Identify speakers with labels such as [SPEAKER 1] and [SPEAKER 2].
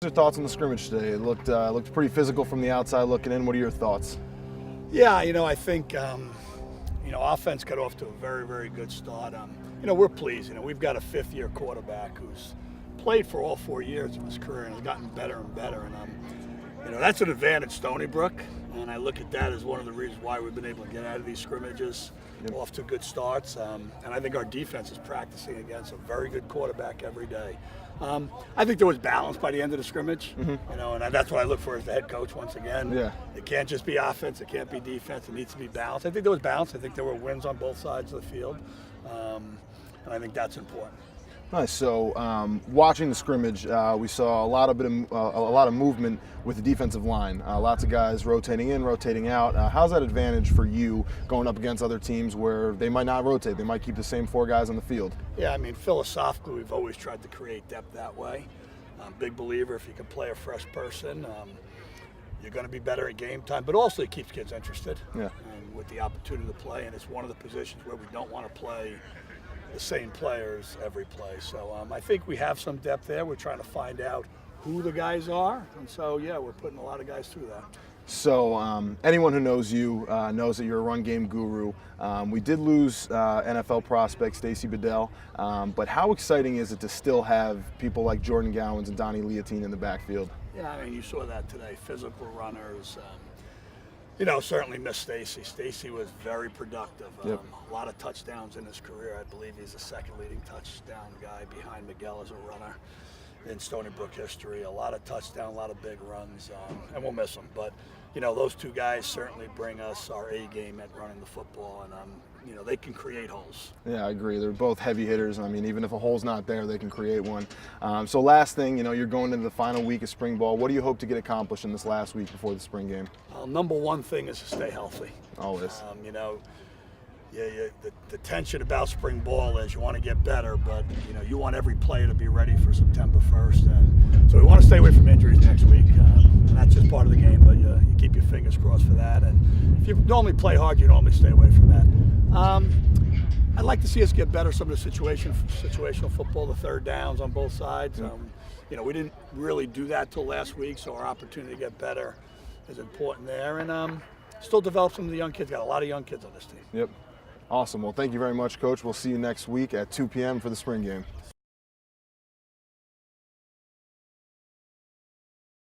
[SPEAKER 1] Your thoughts on the scrimmage today? It looked pretty physical from the outside looking in. What are your thoughts?
[SPEAKER 2] Yeah, I think, offense got off to a very, very good start. We're pleased. We've got a fifth-year quarterback who's played for all 4 years of his career and has gotten better and better. And, that's an advantage, Stony Brook. And I look at that as one of the reasons why we've been able to get out of these scrimmages off to good starts. And I think our defense is practicing against a very good quarterback every day. I think there was balance by the end of the scrimmage, and that's what I look for as the head coach once again.
[SPEAKER 1] Yeah.
[SPEAKER 2] It can't just be offense, it can't be defense, it needs to be balanced. I think there was balance. I think there were wins on both sides of the field, and I think that's important.
[SPEAKER 1] Nice. So, watching the scrimmage, we saw a lot of movement with the defensive line. Lots of guys rotating in, rotating out. How's that advantage for you going up against other teams where they might not rotate? They might keep the same 4 guys on the field.
[SPEAKER 2] Yeah, philosophically, we've always tried to create depth that way. I'm a big believer if you can play a fresh person, you're going to be better at game time, but also it keeps kids interested.
[SPEAKER 1] Yeah.
[SPEAKER 2] And with the opportunity to play, and it's one of the positions where we don't want to play the same players every play. So I think we have some depth there. We're trying to find out who the guys are. And so, yeah, we're putting a lot of guys through that.
[SPEAKER 1] So anyone who knows you knows that you're a run game guru. We did lose NFL prospect Stacy Bedell, but how exciting is it to still have people like Jordan Gowans and Donnie Leotine in the backfield?
[SPEAKER 2] Yeah, you saw that today. Physical runners. Certainly miss Stacy. Stacy was very productive.
[SPEAKER 1] Yep.
[SPEAKER 2] A lot of touchdowns in his career. I believe he's the second leading touchdown guy behind Miguel as a runner in Stony Brook history. A lot of touchdowns, a lot of big runs, and we'll miss them. But, those 2 guys certainly bring us our A game at running the football, and, they can create holes.
[SPEAKER 1] Yeah, I agree. They're both heavy hitters. Even if a hole's not there, they can create one. So last thing, you're going into the final week of spring ball. What do you hope to get accomplished in this last week before the spring game?
[SPEAKER 2] Number one thing is to stay healthy.
[SPEAKER 1] Always.
[SPEAKER 2] The tension about spring ball is you want to get better, but you want every player to be ready for September 1st, and so we want to stay away from injuries next week. And that's just part of the game, but you keep your fingers crossed for that. And if you normally play hard, you normally stay away from that. I'd like to see us get better some of the situational football, the third downs on both sides. We didn't really do that till last week, so our opportunity to get better is important there. And still develop some of the young kids. Got a lot of young kids on this team.
[SPEAKER 1] Yep. Awesome. Well, thank you very much, Coach. We'll see you next week at 2 p.m. for the spring game.